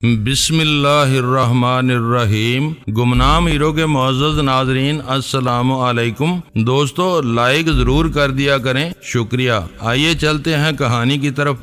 بسم اللہ الرحمن الرحیم۔ گمنام ہیرو کے معزز ناظرین السلام علیکم۔ دوستو لائک ضرور کر دیا کریں، شکریہ۔ آئیے چلتے ہیں کہانی کی طرف۔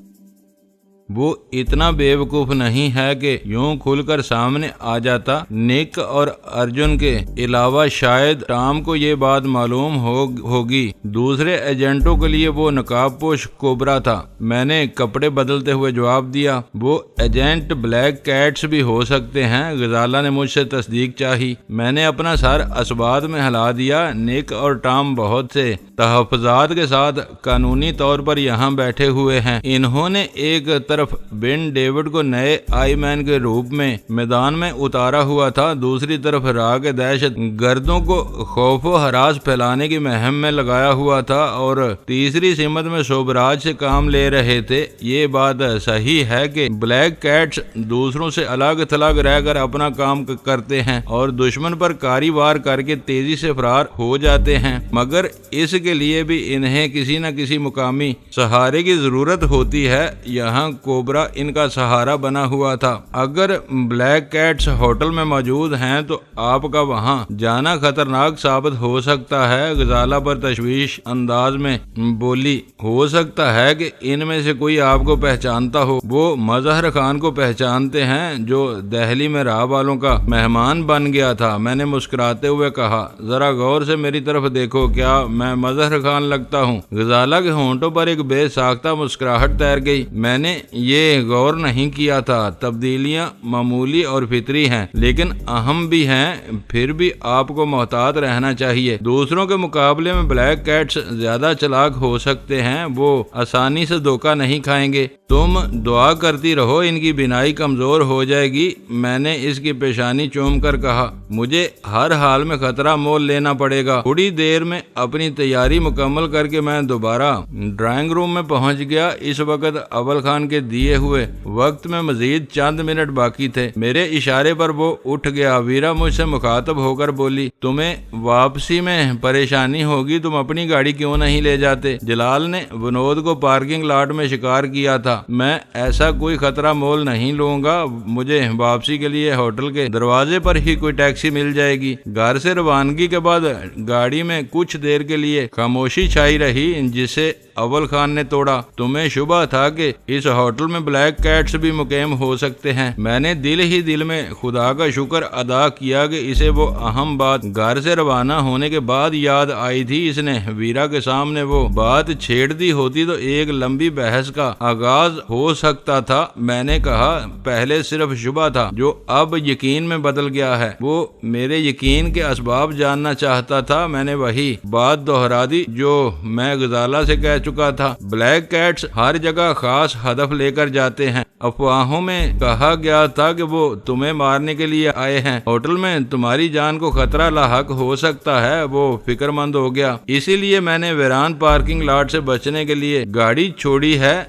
وہ اتنا بے وقوف نہیں ہے کہ یوں کھل کر سامنے آ جاتا۔ نک اور ارجن کے علاوہ شاید ٹام کو یہ بات معلوم ہوگی۔ دوسرے ایجنٹوں کے لیے وہ نقاب پوش کوبرا تھا۔ میں نے کپڑے بدلتے ہوئے جواب دیا، وہ ایجنٹ بلیک کیٹس بھی ہو سکتے ہیں۔ غزالہ نے مجھ سے تصدیق چاہی۔ میں نے اپنا سر اسبات میں ہلا دیا۔ نک اور ٹام بہت سے تحفظات کے ساتھ قانونی طور پر یہاں بیٹھے ہوئے ہیں۔ انہوں نے ایک طرف بن ڈیوڈ کو نئے آئی مین کے روپ میں میدان میں اتارا ہوا تھا، دوسری طرف راہ کے دہشت گردوں کو خوف و ہراس پھیلانے کی مہم میں لگایا ہوا تھا، اور تیسری سمت میں شوبراج سے کام لے رہے تھے۔ یہ بات صحیح ہے کہ بلیک کیٹس دوسروں سے الگ تھلگ رہ کر اپنا کام کرتے ہیں اور دشمن پر کاری وار کر کے تیزی سے فرار ہو جاتے ہیں، مگر اس کے لیے بھی انہیں کسی نہ کسی مقامی سہارے کی ضرورت ہوتی ہے۔ یہاں کوبرا ان کا سہارا بنا ہوا تھا۔ اگر بلیک کیٹس ہوٹل میں موجود ہیں تو آپ کا وہاں جانا خطرناک ثابت ہو سکتا ہے۔ غزالہ پر تشویش انداز میں بولی، ہو سکتا ہے کہ ان میں سے کوئی آپ کو پہچانتا ہو۔ وہ مظہر خان کو پہچانتے ہیں جو دہلی میں راہ والوں کا مہمان بن گیا تھا؟ میں نے مسکراتے ہوئے کہا۔ ذرا غور سے میری طرف دیکھو، کیا میں مظہر خان لگتا ہوں؟ غزالہ کے ہونٹوں پر ایک بے ساختہ مسکراہٹ تیر گئی۔ میں نے یہ غور نہیں کیا تھا۔ تبدیلیاں معمولی اور فطری ہیں لیکن اہم بھی ہیں، پھر بھی آپ کو محتاط رہنا چاہیے۔ دوسروں کے مقابلے میں بلیک کیٹس زیادہ چلاک ہو سکتے ہیں، وہ آسانی سے دھوکہ نہیں کھائیں گے۔ تم دعا کرتی رہو، ان کی بینائی کمزور ہو جائے گی۔ میں نے اس کی پیشانی چوم کر کہا، مجھے ہر حال میں خطرہ مول لینا پڑے گا۔ تھوڑی دیر میں اپنی تیاری مکمل کر کے میں دوبارہ ڈرائنگ روم میں پہنچ گیا۔ اس وقت اول خان کے دیے ہوئے وقت میں مزید چند منٹ باقی تھے۔ میرے اشارے پر وہ اٹھ گیا۔ ویرا مجھ سے مخاطب ہو کر بولی، تمہیں واپسی میں پریشانی ہوگی، تم اپنی گاڑی کیوں نہیں لے جاتے؟ جلال نے ونود کو پارکنگ لاٹ میں شکار کیا تھا۔ میں ایسا کوئی خطرہ مول نہیں لوں گا، مجھے واپسی کے لیے ہوٹل کے دروازے پر ہی کوئی ٹیکسی مل جائے گی۔ گھر سے روانگی کے بعد گاڑی میں کچھ دیر کے لیے خاموشی چھائی رہی جسے اول خان نے توڑا۔ تمہیں شبہ تھا کہ اس ہوٹل میں بلیک کیٹس بھی مقیم ہو سکتے ہیں؟ میں نے دل ہی دل میں خدا کا شکر ادا کیا کہ اسے وہ اہم بات گھر سے روانہ ہونے کے بعد یاد آئی تھی۔ اس نے ویرا کے سامنے وہ بات چھیڑ دی ہوتی تو ایک لمبی بحث کا آغاز ہو سکتا تھا۔ میں نے کہا، پہلے صرف شبہ تھا جو اب یقین میں بدل گیا ہے۔ وہ میرے یقین کے اسباب جاننا چاہتا تھا۔ میں نے وہی بات دہرا دی جو میں غزالہ سے کہہ چکا تھا۔ بلیک کیٹس ہر جگہ خاص ہدف لے کر جاتے ہیں۔ افواہوں میں کہا گیا تھا کہ وہ تمہیں مارنے کے لیے آئے ہیں۔ ہوٹل میں تمہاری جان کو خطرہ لاحق ہو سکتا ہے۔ وہ فکر مند ہو گیا۔ اسی لیے میں نے ویران پارکنگ لاٹ سے بچنے کے لیے گاڑی چھوڑی ہے۔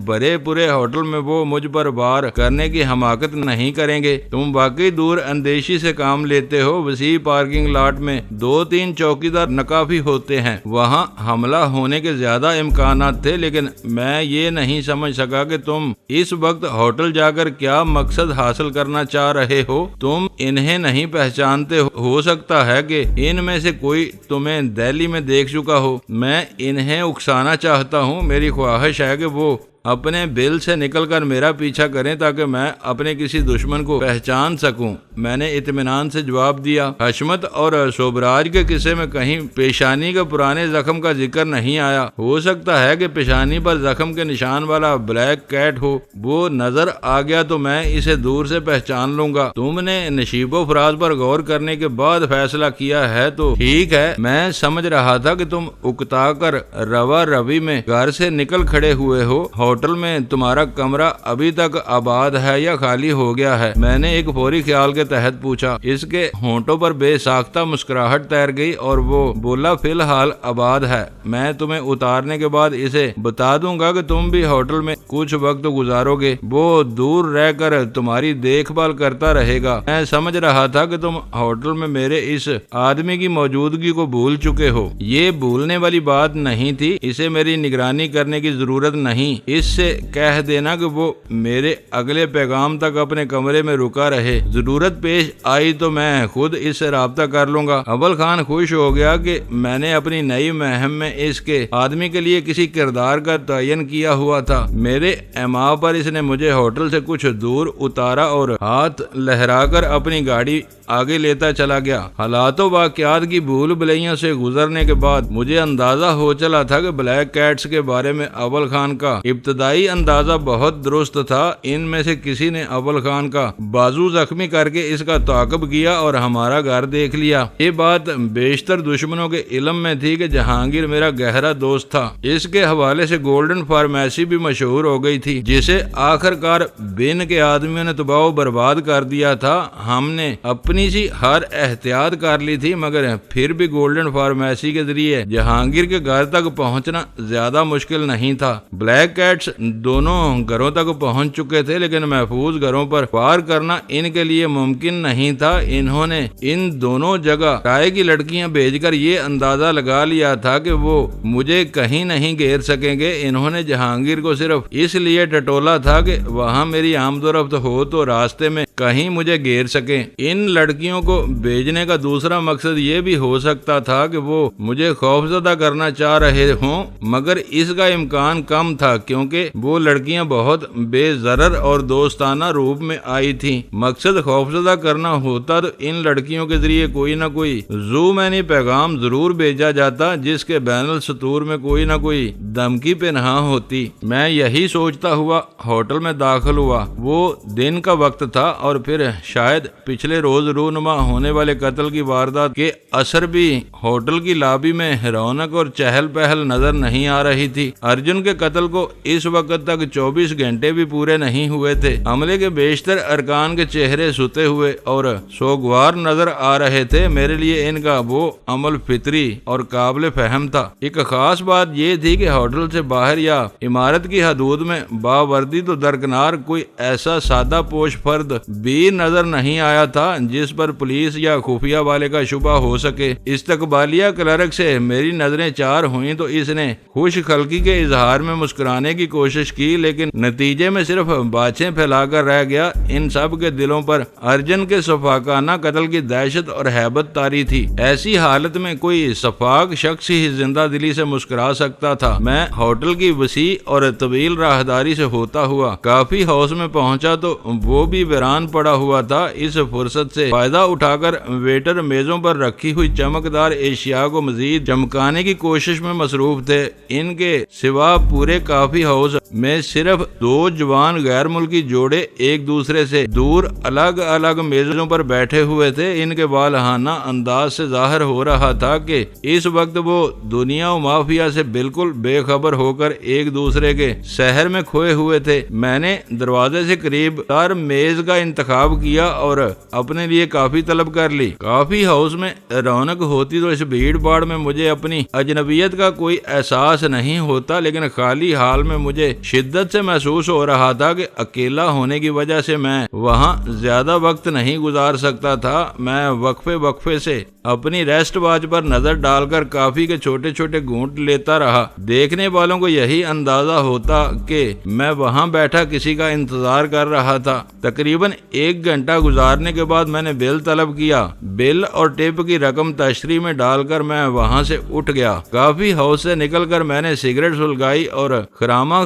بڑے پورے ہوٹل میں وہ مجھ پر وار کرنے کی حماقت نہیں کریں گے۔ تم واقعی دور اندیشی سے کام لیتے ہو۔ وسیع پارکنگ لاٹ میں 2-3 چوکیدار ناکافی ہوتے ہیں۔ وہاں حملہ ہونے کے زیادہ امکانات تھے، لیکن میں یہ نہیں سمجھ سکا کہ تم اس وقت ہوٹل جا کر کیا مقصد حاصل کرنا چاہ رہے ہو۔ تم انہیں نہیں پہچانتے، ہو سکتا ہے کہ ان میں سے کوئی تمہیں دہلی میں دیکھ چکا ہو۔ میں انہیں اکسانا چاہتا ہوں۔ میری خواہش ہے کہ وہ اپنے بل سے نکل کر میرا پیچھا کریں تاکہ میں اپنے کسی دشمن کو پہچان سکوں۔ میں نے اطمینان سے جواب دیا۔ حشمت اور شوبراج کے قصے میں کہیں پیشانی کے پرانے زخم کا ذکر نہیں آیا۔ ہو سکتا ہے کہ پیشانی پر زخم کے نشان والا بلیک کیٹ ہو۔ وہ نظر آ گیا تو میں اسے دور سے پہچان لوں گا۔ تم نے نشیب و فراز پر غور کرنے کے بعد فیصلہ کیا ہے تو ٹھیک ہے۔ میں سمجھ رہا تھا کہ تم اکتا کر روا روی میں گھر سے نکل کھڑے ہوئے ہو۔ ہوٹل میں تمہارا کمرہ ابھی تک آباد ہے یا خالی ہو گیا ہے؟ میں نے ایک فوری خیال کے تحت پوچھا۔ اس کے ہونٹوں پر بے ساختہ مسکراہٹ تیر گئی اور وہ بولا، فی الحال آباد ہے۔ میں تمہیں اتارنے کے بعد اسے بتا دوں گا کہ تم بھی ہوٹل میں کچھ وقت گزارو گے۔ وہ دور رہ کر تمہاری دیکھ بھال کرتا رہے گا۔ میں سمجھ رہا تھا کہ تم ہوٹل میں میرے اس آدمی کی موجودگی کو بھول چکے ہو۔ یہ بھولنے والی بات نہیں تھی، اسے میری نگرانی کرنے کی ضرورت نہیں۔ اس سے کہہ دینا کہ وہ میرے اگلے پیغام تک اپنے کمرے میں رکا رہے، ضرورت پیش آئی تو میں خود اس سے رابطہ کر لوں گا۔ اول خان خوش ہو گیا کہ میں نے اپنی نئی مہم میں اس کے آدمی کے لیے کسی کردار کا تعین کیا ہوا تھا۔ میرے ایما پر اس نے مجھے ہوٹل سے کچھ دور اتارا اور ہاتھ لہرا کر اپنی گاڑی آگے لیتا چلا گیا۔ حالات و واقعات کی بھول بھلیاں سے گزرنے کے بعد مجھے اندازہ ہو چلا تھا کہ بلیک کیٹس کے بارے میں اول خان کا ابتدائی اندازہ بہت درست تھا۔ ان میں سے کسی نے اول خان کا بازو زخمی کر کے اس کا تعاقب کیا اور ہمارا گھر دیکھ لیا۔ یہ بات بیشتر دشمنوں کے علم میں تھی کہ جہانگیر میرا گہرا دوست تھا۔ اس کے حوالے سے گولڈن فارمیسی بھی مشہور ہو گئی تھی، جسے آخر کار بن کے آدمیوں نے تباہ و برباد کر دیا تھا۔ ہم نے اپنی سی ہر احتیاط کر لی تھی، مگر پھر بھی گولڈن فارمیسی کے ذریعے جہانگیر کے گھر تک پہنچنا زیادہ مشکل نہیں تھا۔ بلیک کیٹس دونوں گھروں تک پہنچ چکے تھے، لیکن محفوظ گھروں پر وار کرنا ان کے لیے ممکن نہیں تھا۔ انہوں نے ان دونوں جگہ کرائے کی لڑکیاں بھیج کر یہ اندازہ لگا لیا تھا کہ وہ مجھے کہیں نہیں گھیر سکیں گے۔ انہوں نے جہانگیر کو صرف اس لیے ٹٹولا تھا کہ وہاں میری آمد و رفت ہو تو راستے میں کہیں مجھے گھیر سکیں۔ ان لڑکیوں کو بھیجنے کا دوسرا مقصد یہ بھی ہو سکتا تھا کہ وہ مجھے خوفزدہ کرنا چاہ رہے ہوں، مگر اس کا امکان کم تھا کیونکہ وہ لڑکیاں بہت بے ضرر اور دوستانہ روپ میں آئی تھیں۔ مقصد خوفزدہ کرنا ہوتا تو ان لڑکیوں کے ذریعے کوئی نہ کوئی زومینی پیغام ضرور بھیجا جاتا جس کے بین السطور میں کوئی نہ کوئی دھمکی پنہاں ہوتی۔ میں یہی سوچتا ہوا ہوٹل میں داخل ہوا۔ وہ دن کا وقت تھا اور پھر شاید پچھلے روز رونما ہونے والے قتل کی واردات کے اثر بھی ہوٹل کی لابی میں رونق اور چہل پہل نظر نہیں آ رہی تھی۔ ارجن کے قتل کو اس وقت تک 24 گھنٹے بھی پورے نہیں ہوئے تھے۔ عملے کے بیشتر ارکان کے چہرے سوتے ہوئے اور سوگوار نظر آ رہے تھے۔ میرے لیے ان کا وہ عمل فطری اور قابل فہم تھا۔ ایک خاص بات یہ تھی کہ ہوٹل سے باہر یا عمارت کی حدود میں باوردی تو درکنار کوئی ایسا سادہ پوش فرد بھی نظر نہیں آیا تھا جس پر پولیس یا خفیہ والے کا شبہ ہو سکے۔ استقبالیہ کلرک سے میری نظریں چار ہوئیں تو اس نے خوش خلقی کے اظہار میں مسکرانے کی کوشش کی، لیکن نتیجے میں صرف باچھیں پھیلا کر رہ گیا۔ ان سب کے دلوں پر ارجن کے شفاقانہ قتل کی دہشت اور ہیبت طاری تھی۔ ایسی حالت میں کوئی شفاق شخص ہی زندہ دلی سے مسکرا سکتا تھا۔ میں ہوٹل کی وسیع اور طویل راہداری سے ہوتا ہوا کافی ہاؤس میں پہنچا تو وہ بھی ویران پڑا ہوا تھا۔ اس فرصت سے فائدہ اٹھا کر ویٹر میزوں پر رکھی ہوئی چمکدار اشیاء کو مزید چمکانے کی کوشش میں مصروف تھے۔ ان کے سوا پورے کافی ہاؤس میں صرف دو جوان غیر ملکی جوڑے ایک دوسرے سے دور الگ الگ میزوں پر بیٹھے ہوئے تھے۔ ان کے والہانہ انداز سے ظاہر ہو رہا تھا کہ اس وقت وہ دنیا و مافیا سے بالکل بے خبر ہو کر ایک دوسرے کے سحر میں کھوئے ہوئے تھے۔ میں نے دروازے سے قریب تر میز کا انتخاب کیا اور اپنے لیے کافی طلب کر لی۔ کافی ہاؤس میں رونق ہوتی تو اس بھیڑ باڑ میں مجھے اپنی اجنبیت کا کوئی احساس نہیں ہوتا، لیکن خالی حال میں مجھے شدت سے محسوس ہو رہا تھا کہ اکیلا ہونے کی وجہ سے میں وہاں زیادہ وقت نہیں گزار سکتا تھا۔ میں وقفے سے اپنی ریسٹ واچ پر نظر ڈال کر کافی کے چھوٹے چھوٹے گھونٹ لیتا رہا۔ دیکھنے والوں کو یہی اندازہ ہوتا کہ میں وہاں بیٹھا کسی کا انتظار کر رہا تھا۔ تقریباً 1 گھنٹہ گزارنے کے بعد میں نے بل طلب کیا۔ بل اور ٹپ کی رقم تشتری میں ڈال کر میں وہاں سے اٹھ گیا۔ کافی ہاؤس سے نکل کر میں نے سگریٹ سلگائی اور خراما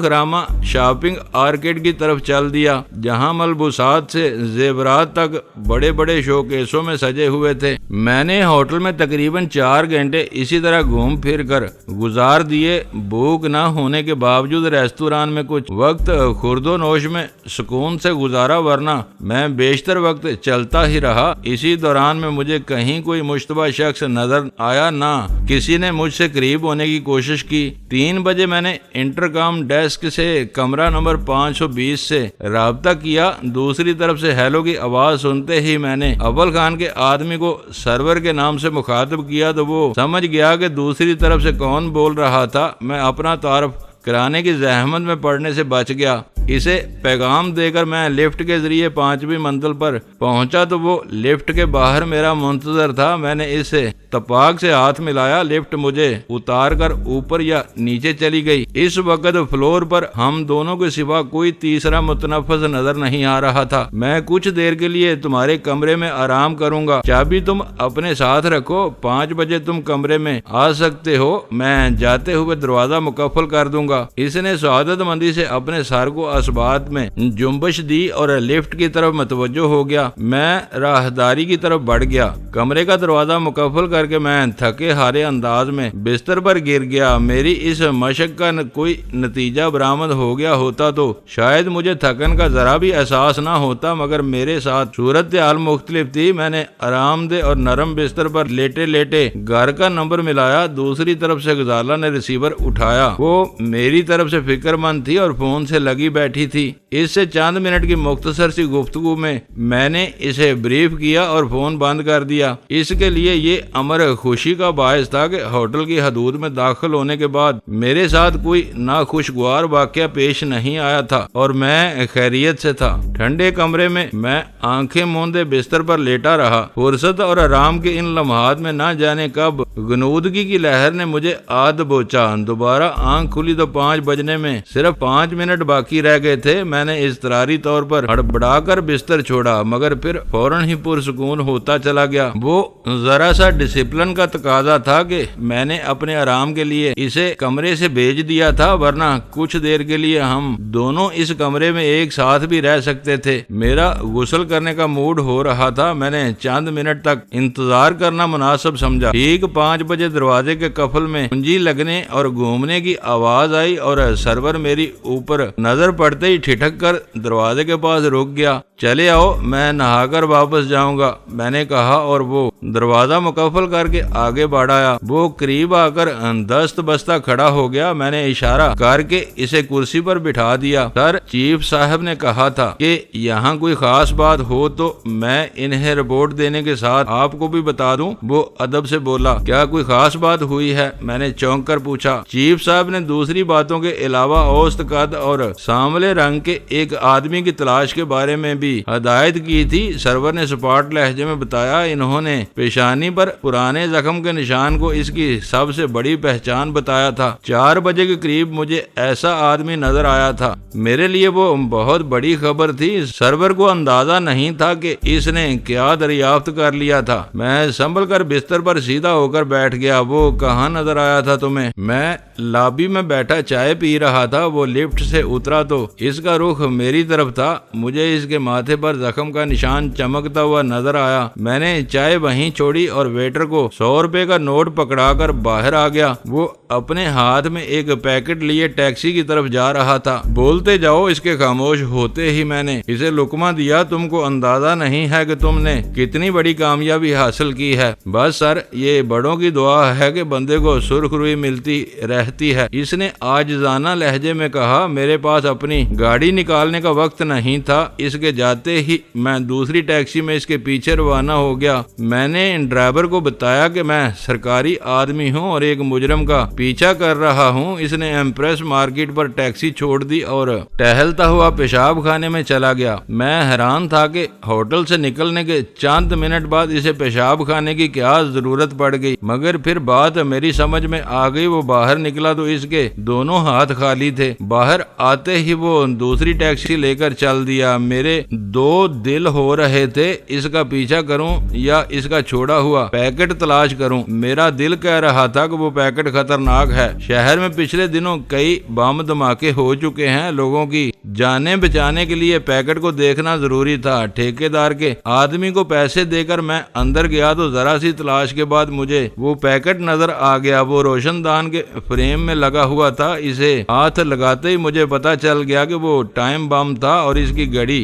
شاپنگ آرکیڈ کی طرف چل دیا، جہاں ملبوسات سے زیورات تک بڑے بڑے شوکیسوں میں سجے ہوئے تھے۔ میں نے ہوٹل میں تقریباً 4 گھنٹے اسی طرح گھوم پھر کر گزار دیے۔ بھوک نہ ہونے کے باوجود ریستوران میں کچھ وقت خورد و نوش میں سکون سے گزارا، ورنہ میں بیشتر وقت چلتا ہی رہا۔ اسی دوران میں مجھے کہیں کوئی مشتبہ شخص نظر آیا، نہ کسی نے مجھ سے قریب ہونے کی کوشش کی۔ 3 بجے میں نے انٹرکام ڈیسک سے کمرہ نمبر 520 سے رابطہ کیا۔ دوسری طرف سے ہیلو کی آواز سنتے ہی میں نے اول خان کے آدمی کو سرور کے نام سے مخاطب کیا تو وہ سمجھ گیا کہ دوسری طرف سے کون بول رہا تھا۔ میں اپنا تعارف کرانے کی زحمت میں پڑنے سے بچ گیا۔ اسے پیغام دے کر میں لفٹ کے ذریعے 5ویں منزل پر پہنچا تو وہ لفٹ کے باہر میرا منتظر تھا۔ میں نے اسے تپاک سے ہاتھ ملایا۔ لفٹ مجھے اتار کر اوپر یا نیچے چلی گئی۔ اس وقت فلور پر ہم دونوں کے سوا کوئی تیسرا متنفس نظر نہیں آ رہا تھا۔ میں کچھ دیر کے لیے تمہارے کمرے میں آرام کروں گا، چابی تم اپنے ساتھ رکھو، 5 بجے تم کمرے میں آ سکتے ہو، میں جاتے ہوئے دروازہ مقفل کر دوں گا۔ اس نے سعادت مندی سے اپنے سر کو اسبات میں جنبش دی اور لفٹ کی طرف متوجہ ہو گیا۔ میں راہداری کی طرف بڑھ گیا۔ کمرے کا دروازہ مقفل کر کے میں تھکے ہارے انداز میں بستر پر گر گیا۔ میری اس مشق کا کوئی نتیجہ برآمد ہو گیا ہوتا تو شاید مجھے تھکن کا ذرا بھی احساس نہ ہوتا، مگر میرے ساتھ صورتحال مختلف تھی۔ میں نے آرام دہ اور نرم بستر پر لیٹے لیٹے گھر کا نمبر ملایا۔ دوسری طرف سے غزالہ نے ریسیور اٹھایا۔ وہ میری طرف سے فکر مند تھی اور فون سے لگی بیٹھی تھی۔ اس سے چند منٹ کی مختصر سی گفتگو میں نے اسے بریف کیا اور فون بند کر دیا۔ اس کے لیے یہ امر خوشی کا باعث تھا کہ ہوٹل کی حدود میں داخل ہونے کے بعد میرے ساتھ کوئی ناخوشگوار واقعہ پیش نہیں آیا تھا اور میں خیریت سے تھا۔ ٹھنڈے کمرے میں آنکھیں موندے بستر پر لیٹا رہا۔ فرصت اور آرام کے ان لمحات میں نہ جانے کب غنودگی کی لہر نے مجھے آد بوچا۔ دوبارہ آنکھ کھلی تو 5 بجنے میں صرف 5 منٹ باقی رہ گئے تھے۔ میں نے اضطراری طور پر ہڑبڑا کر بستر چھوڑا، مگر پھر فوراً ہی پرسکون ہوتا چلا گیا۔ وہ ذرا سا ڈسپلن کا تقاضا تھا کہ میں نے اپنے آرام کے لیے اسے کمرے سے بھیج دیا تھا، ورنہ کچھ دیر کے لیے ہم دونوں اس کمرے میں ایک ساتھ بھی رہ سکتے تھے۔ میرا غسل کرنے کا موڈ ہو رہا تھا۔ میں نے چند منٹ تک انتظار کرنا مناسب سمجھا۔ ٹھیک 5 بجے دروازے کے قفل میں کنجی لگنے اور گھومنے کی آواز آئی اور سرور میری اوپر نظر پڑتے ہی ٹھٹک کر دروازے کے پاس رک گیا۔ چلے آؤ، میں نہا کر واپس جاؤں گا، میں نے کہا اور وہ دروازہ مقفل کر کے آگے بڑھایا۔ وہ قریب آ کر دست بستہ کھڑا ہو گیا۔ میں نے اشارہ کر کے اسے کرسی پر بٹھا دیا۔ سر، چیف صاحب نے کہا تھا کہ یہاں کوئی خاص بات ہو تو میں انہیں رپورٹ دینے کے ساتھ آپ کو بھی بتا دوں۔ وہ ادب سے بولا، کیا کوئی خاص بات ہوئی ہے؟ میں نے چونک کر پوچھا۔ چیف صاحب نے دوسری باتوں کے علاوہ اوسط قد اور سانولے رنگ کے ایک آدمی کی تلاش کے بارے میں بھی ہدایت کی تھی۔ سرور نے سپاٹ لہجے میں بتایا، انہوں نے پیشانی پر پرانے زخم کے نشان کو اس کی سب سے بڑی پہچان بتایا تھا۔ 4 بجے کے قریب مجھے ایسا آدمی نظر آیا تھا۔ میرے لیے وہ بہت بڑی خبر تھی۔ سرور کو اندازہ نہیں تھا کہ اس نے کیا دریافت کر لیا تھا۔ میں سنبھل کر بستر پر سیدھا ہو کر بیٹھ گیا۔ وہ کہاں نظر آیا تھا تمہیں؟ میں لابی میں بیٹھا چائے پی رہا تھا۔ وہ لفٹ سے اترا تو اس کا رخ میری طرف تھا۔ مجھے اس کے ماتھے پر زخم کا نشان چمکتا ہوا نظر آیا۔ میں نے چائے وہیں چھوڑی اور ویٹر کو 100 روپے کا نوٹ پکڑا کر باہر آ گیا۔ وہ اپنے ہاتھ میں ایک پیکٹ لیے ٹیکسی کی طرف جا رہا تھا۔ بولتے جاؤ، اس کے خاموش ہوتے ہی میں نے اسے لقمہ دیا۔ تم کو اندازہ نہیں ہے کہ تم نے کتنی بڑی کامیابی حاصل کی ہے۔ بس سر، یہ بڑوں کی دعا ہے کہ بندے کو سرخ روئی ملتی رہتی ہے، اس نے عاجزانہ لہجے میں کہا۔ میرے پاس اپنی گاڑی نکالنے کا وقت نہیں تھا۔ اس کے جاتے ہی میں دوسری ٹیکسی میں اس کے پیچھے روانہ ہو گیا۔ میں نے ڈرائیور کو بتایا کہ میں سرکاری آدمی ہوں اور ایک مجرم کا پیچھا کر رہا ہوں۔ اس نے ایمپریس مارکیٹ پر ٹیکسی چھوڑ دی اور ٹہلتا ہوا پیشاب خانے میں چلا گیا۔ میں حیران تھا کہ ہوٹل سے نکلنے کے چند منٹ بعد اسے پیشاب خانے کی کیا ضرورت پڑ گئی، مگر پھر بات میری سمجھ میں آ گئی۔ وہ باہر نکلا تو اس کے دونوں ہاتھ خالی تھے۔ باہر آتے ہی وہ دوسری ٹیکسی لے کر چل دیا۔ میرے 2 دل ہو رہے تھے، اس کا پیچھا کروں یا اس کا چھوڑا ہوا پیکٹ تلاش کروں۔ میرا دل کہہ رہا تھا کہ وہ پیکٹ خطرناک ہے۔ شہر میں پچھلے دنوں کئی بم دھماکے ہو چکے ہیں۔ لوگوں کی جانیں بچانے کے لیے پیکٹ کو دیکھنا ضروری تھا۔ ٹھیکیدار کے آدمی کو پیسے دے کر میں اندر گیا تو ذرا سی تلاش کے بعد مجھے وہ پیکٹ نظر آ گیا۔ وہ روشن دان کے فریم میں لگا ہوا تھا۔ اسے ہاتھ لگاتے ہی مجھے پتا چل گیا کہ وہ ٹائم بم تھا اور اس کی گھڑی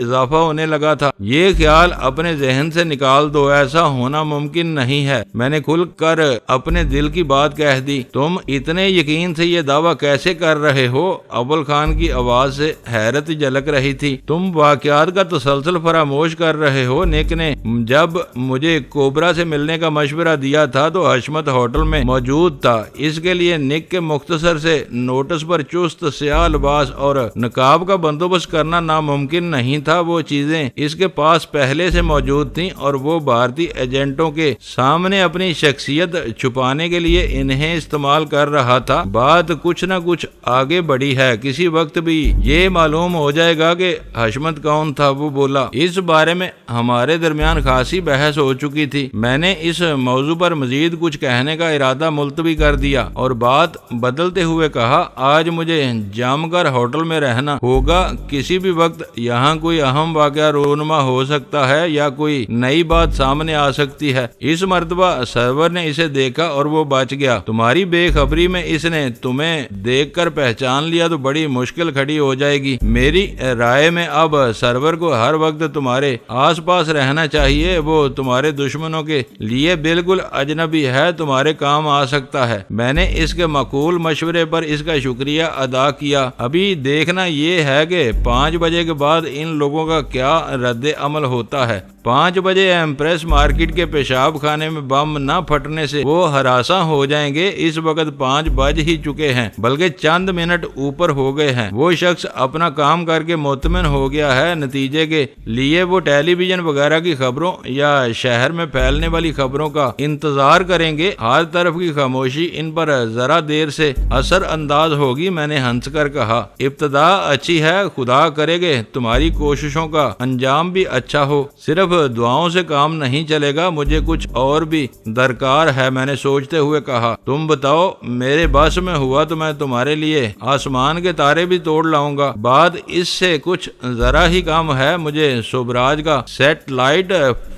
اضافہ ہونے لگا تھا۔ یہ خیال اپنے ذہن سے نکال دو، ایسا ہونا ممکن نہیں ہے۔ میں نے کھل کر اپنے دل کی بات کہہ دی۔ تم اتنے یقین سے یہ دعویٰ کیسے کر رہے ہو؟ اول خان کی آواز سے حیرت جھلک رہی تھی۔ تم واقعات کا تسلسل فراموش کر رہے ہو۔ نک نے جب مجھے کوبرا سے ملنے کا مشورہ دیا تھا تو حشمت ہوٹل میں موجود تھا۔ اس کے لیے نک کے مختصر سے نوٹس پر چست سیاہ لباس اور نقاب کا بندوبست کرنا ناممکن نہیں تھا۔ وہ چیزیں اس کے پاس پہلے سے موجود تھیں اور وہ بھارتی ایجنٹوں کے سامنے اپنی شخصیت چھپانے کے لیے انہیں استعمال کر رہا تھا۔ بات کچھ نہ کچھ آگے بڑھی ہے، کسی وقت بھی یہ معلوم ہو جائے گا کہ حشمت کون تھا۔ وہ بولا، اس بارے میں ہمارے درمیان خاصی بحث ہو چکی تھی۔ میں نے اس موضوع پر مزید کچھ کہنے کا ارادہ ملتوی کر دیا اور بات بدلتے ہوئے کہا، آج مجھے جام کر ہوٹل میں رہنا ہوگا۔ کسی بھی وقت یہاں کوئی اہم واقعہ رونما ہو سکتا ہے یا کوئی نئی بات سامنے آ سکتی ہے۔ اس مرتبہ سرور نے اسے دیکھا اور وہ بچ گیا۔ تمہاری بے خبری میں اس نے تمہیں دیکھ کر پہچان لیا تو بڑی مشکل کھڑی ہو جائے گی۔ میری رائے میں اب سرور کو ہر وقت تمہارے آس پاس رہنا چاہیے۔ وہ تمہارے دشمنوں کے لیے بالکل اجنبی ہے، تمہارے کام آ سکتا ہے۔ میں نے اس کے معقول مشورے پر اس کا شکریہ ادا کیا۔ ابھی دیکھنا یہ ہے کہ 5 بجے کے بعد ان لوگوں کا کیا رد عمل ہوتا ہے۔ 5 بجے ایمپریس مارکیٹ کے پیشاب خانے میں بم نہ پھٹنے سے وہ ہراساں ہو جائیں گے۔ اس وقت 5 بج ہی چکے ہیں، بلکہ چند منٹ اوپر ہو گئے ہیں۔ وہ شخص اپنا کام کر کے مطمئن ہو گیا ہے۔ نتیجے کے لیے وہ ٹیلی ویژن وغیرہ کی خبروں یا شہر میں پھیلنے والی خبروں کا انتظار کریں گے۔ ہر طرف کی خاموشی ان پر ذرا دیر سے اثر انداز ہوگی۔ میں نے ہنس کر کہا، ابتدا اچھی ہے، خدا کرے گے تمہاری کوششوں کا انجام بھی اچھا ہو۔ صرف دعاؤں سے کام نہیں چلے گا، مجھے کچھ اور بھی درکار ہے۔ میں نے سوچتے ہوئے کہا، تم بتاؤ، میرے بس میں ہوا تو میں تمہارے لیے آسمان کے تارے بھی توڑ لاؤں گا۔ بات اس سے کچھ ذرا ہی کم ہے۔ مجھے سوبراج کا سیٹلائٹ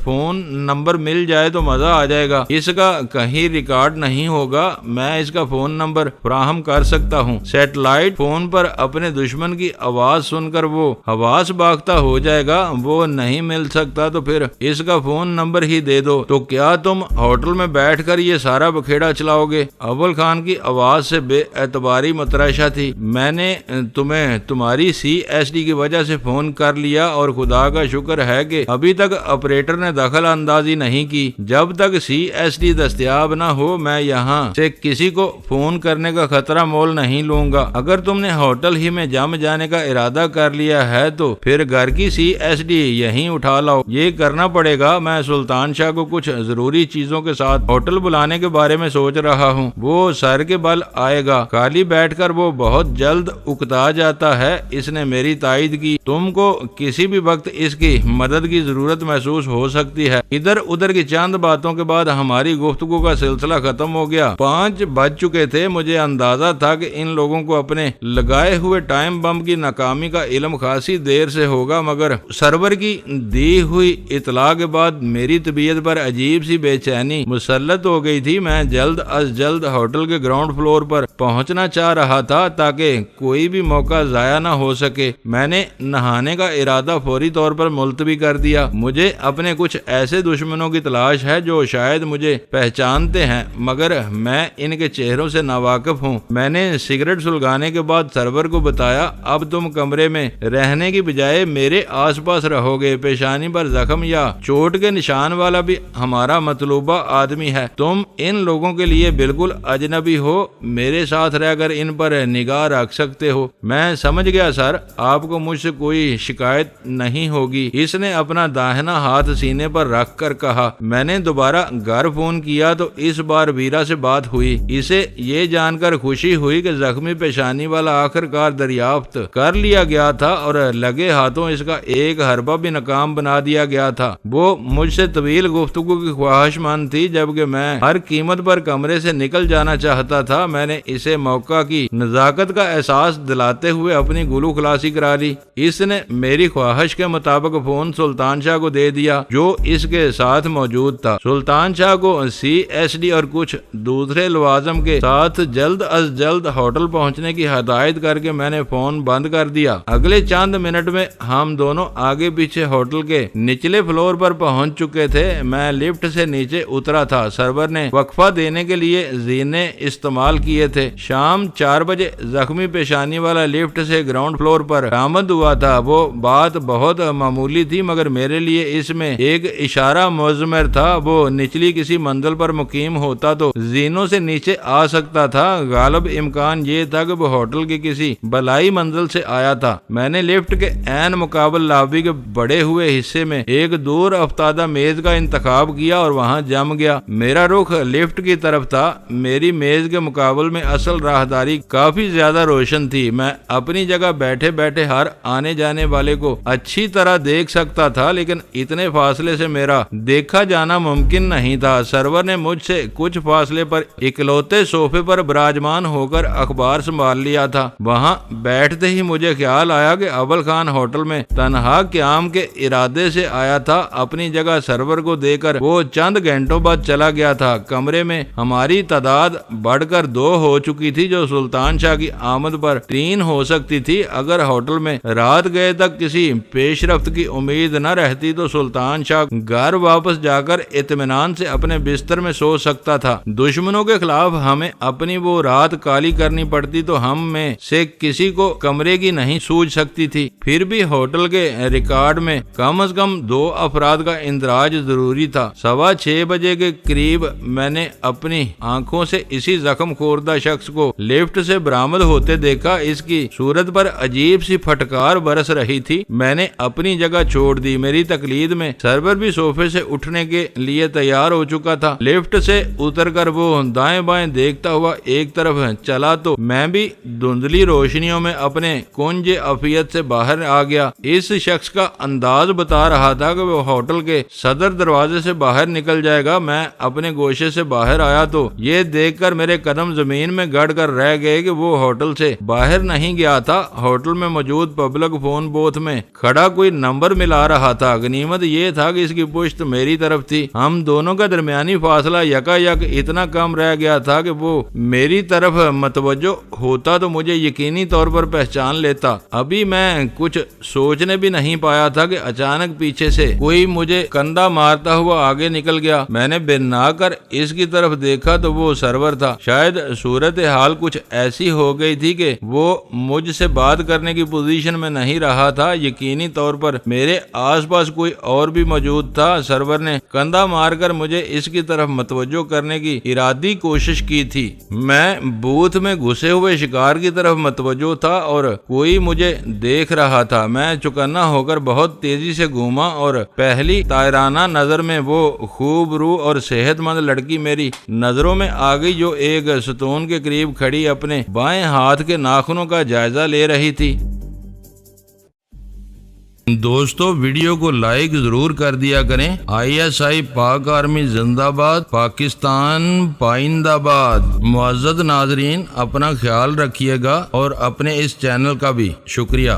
فون نمبر مل جائے تو مزہ آ جائے گا۔ اس کا کہیں ریکارڈ نہیں ہوگا، میں اس کا فون نمبر فراہم کر سکتا ہوں۔ سیٹلائٹ فون پر اپنے دشمن کی آواز سن کر وہ حواس باختہ ہو جائے گا۔ وہ نہیں مل سکتا تو پھر اس کا فون نمبر ہی دے دو۔ تو کیا تم ہوٹل میں بیٹھ کر یہ سارا بکھیڑا چلاؤ گے؟ اول خان کی آواز سے بے اعتباری متراشا تھی۔ میں نے تمہیں تمہاری CSD کی وجہ سے فون کر لیا اور خدا کا شکر ہے کہ ابھی تک آپریٹر نے دخل اندازی نہیں کی۔ جب تک CSD دستیاب نہ ہو میں یہاں سے کسی کو فون کرنے کا خطرہ مول نہیں لوں گا۔ اگر تم نے ہوٹل ہی میں جم جانے کا ارادہ کر لیا ہے تو پھر گھر کی CSD یہیں اٹھا لاؤ۔ یہ کرنا پڑے گا۔ میں سلطان شاہ کو کچھ ضروری چیزوں کے ساتھ ہوٹل بلانے کے بارے میں سوچ رہا ہوں۔ وہ سر کے بل آئے گا۔ خالی بیٹھ کر وہ بہت جلد اکتا جاتا ہے۔ اس نے میری تائید کی۔ تم کو کسی بھی وقت اس کی مدد کی ضرورت محسوس ہو سکتی ہے۔ ادھر ادھر کی چند باتوں کے بعد ہماری گفتگو کا سلسلہ ختم ہو گیا۔ 5 بج چکے تھے۔ مجھے اندازہ تھا کہ ان لوگوں کو اپنے لگائے ہوئے ٹائم بم کی ناکامی کا علم خاصی دیر سے ہوگا، مگر سرور کی دی ہوئی اطلاع کے بعد میری طبیعت پر عجیب سی بے چینی مسلط ہو گئی تھی۔ میں جلد از جلد ہوٹل کے گراؤنڈ فلور پر پہنچنا چاہ رہا تھا تاکہ کوئی بھی موقع ضائع نہ ہو سکے۔ میں نے نہانے کا ارادہ فوری طور پر ملتوی کر دیا۔ مجھے اپنے کچھ ایسے دشمنوں کی تلاش ہے جو شاید مجھے پہچانتے ہیں مگر میں ان کے چہروں سے ناواقف ہوں۔ میں نے سگریٹ سلگانے کے بعد سرور کو بتایا، اب تم کمرے میں رہنے کی بجائے میرے آس پاس رہو گے۔ پیشانی پر زخم یا چوٹ کے نشان والا بھی ہمارا مطلوبہ آدمی ہے۔ تم ان لوگوں کے لیے بالکل اجنبی ہو، میرے ساتھ رہ کر ان پر نگاہ رکھ سکتے ہو۔ میں سمجھ گیا سر، آپ کو مجھ سے کوئی شکایت نہیں ہوگی۔ اس نے اپنا داہنا ہاتھ سینے پر رکھ کر کہا۔ میں نے دوبارہ گھر فون کیا تو اس بار ویرا سے بات ہوئی۔ اسے یہ جان کر خوشی ہوئی کہ زخمی پیشانی والا آخر کار دریافت کر لیا گیا تھا اور لگے ہاتھوں اس کا ایک حربہ بھی ناکام بنا دیا گیا گیا تھا۔ وہ مجھ سے طویل گفتگو کی خواہش مند تھی، جبکہ میں ہر قیمت پر کمرے سے نکل جانا چاہتا تھا۔ میں نے اسے موقع کی نزاکت کا احساس دلاتے ہوئے اپنی گلو خلاصی کرا لی۔ اس نے میری خواہش کے مطابق فون سلطان شاہ کو دے دیا جو اس کے ساتھ موجود تھا۔ سلطان شاہ کو CSD اور کچھ دوسرے لوازم کے ساتھ جلد از جلد ہوٹل پہنچنے کی ہدایت کر کے میں نے فون بند کر دیا۔ اگلے چند منٹ میں ہم دونوں آگے پیچھے ہوٹل کے نچلے فلور پر پہنچ چکے تھے۔ میں لفٹ سے نیچے اترا تھا۔ سرور نے وقفہ دینے کے لیے زینے استعمال کیے تھے۔ شام 4 بجے زخمی پیشانی والا لفٹ سے گراؤنڈ فلور پر آمد ہوا تھا۔ وہ بات بہت معمولی تھی، مگر میرے لیے اس میں ایک اشارہ مضمر تھا۔ وہ نچلی کسی منزل پر مقیم ہوتا تو زینوں سے نیچے آ سکتا تھا۔ غالب امکان یہ تھا کہ وہ ہوٹل کی کسی بلائی منزل سے آیا تھا۔ میں نے لفٹ کے عین مقابل لابی کے بڑے ہوئے حصے میں ایک دور افتادہ میز کا انتخاب کیا اور وہاں جم گیا۔ میرا رخ لفٹ کی طرف تھا۔ میری میز کے مقابل میں اصل راہداری کافی زیادہ روشن تھی۔ میں اپنی جگہ بیٹھے بیٹھے ہر آنے جانے والے کو اچھی طرح دیکھ سکتا تھا، لیکن اتنے فاصلے سے میرا دیکھا جانا ممکن نہیں تھا۔ سرور نے مجھ سے کچھ فاصلے پر اکلوتے صوفے پر براجمان ہو کر اخبار سنبھال لیا تھا۔ وہاں بیٹھتے ہی مجھے خیال آیا کہ اول خان ہوٹل میں تنہا قیام کے ارادے سے آیا تھا۔ اپنی جگہ سرور کو دے کر وہ چند گھنٹوں بعد چلا گیا تھا۔ کمرے میں ہماری تعداد بڑھ کر 2 ہو چکی تھی، جو سلطان شاہ کی آمد پر 3 ہو سکتی تھی۔ اگر ہوٹل میں رات گئے تک کسی پیش رفت کی امید نہ رہتی تو سلطان شاہ گھر واپس جا کر اطمینان سے اپنے بستر میں سو سکتا تھا۔ دشمنوں کے خلاف ہمیں اپنی وہ رات کالی کرنی پڑتی تو ہم میں سے کسی کو کمرے کی نہیں سوجھ سکتی تھی۔ پھر بھی ہوٹل کے ریکارڈ میں کم از کم 2 افراد کا اندراج ضروری تھا۔ 6:15 بجے کے قریب میں نے اپنی آنکھوں سے اسی زخم خوردہ شخص کو لفٹ سے برآمد ہوتے دیکھا۔ اس کی صورت پر عجیب سی پھٹکار برس رہی تھی۔ میں نے اپنی جگہ چھوڑ دی۔ میری تقلید میں سرور بھی صوفے سے اٹھنے کے لیے تیار ہو چکا تھا۔ لفٹ سے اتر کر وہ دائیں بائیں دیکھتا ہوا ایک طرف چلا تو میں بھی دھندلی روشنیوں میں اپنے کنج عافیت سے باہر آ گیا۔ اس شخص کا انداز بتا رہا تھا کہ وہ ہوٹل کے صدر دروازے سے باہر نکل جائے گا۔ میں اپنے گوشے سے باہر آیا تو یہ دیکھ کر میرے قدم زمین میں گڑ کر رہ گئے کہ وہ ہوٹل سے باہر نہیں گیا تھا۔ ہوٹل میں موجود پبلک فون بوتھ میں کھڑا کوئی نمبر ملا رہا تھا۔ غنیمت یہ تھا کہ اس کی پشت میری طرف تھی۔ ہم دونوں کا درمیانی فاصلہ یکا یک اتنا کم رہ گیا تھا کہ وہ میری طرف متوجہ ہوتا تو مجھے یقینی طور پر پہچان لیتا۔ ابھی میں کچھ سوچنے بھی نہیں پایا تھا کہ اچانک پیچھے سے کوئی مجھے کندھا مارتا ہوا آگے نکل گیا۔ میں نے بنا کر اس کی طرف دیکھا تو وہ سرور تھا۔ شاید صورتحال کچھ ایسی ہو گئی تھی کہ وہ مجھ سے بات کرنے کی پوزیشن میں نہیں رہا تھا۔ یقینی طور پر میرے آس پاس کوئی اور بھی موجود تھا۔ سرور نے کندھا مار کر مجھے اس کی طرف متوجہ کرنے کی ارادی کوشش کی تھی۔ میں بوتھ میں گھسے ہوئے شکار کی طرف متوجہ تھا اور کوئی مجھے دیکھ رہا تھا۔ میں چوکنا ہو کر بہت تیزی سے گھوما اور پہلی طائرانہ نظر میں وہ خوب رو اور صحت مند لڑکی میری نظروں میں آ گئی، جو ایک ستون کے قریب کھڑی اپنے بائیں ہاتھ کے ناخنوں کا جائزہ لے رہی تھی۔ دوستو ویڈیو کو لائک ضرور کر دیا کریں۔ ISI پاک آرمی زندہ باد، پاکستان پائندہ باد۔ معزز ناظرین، اپنا خیال رکھیے گا اور اپنے اس چینل کا بھی شکریہ۔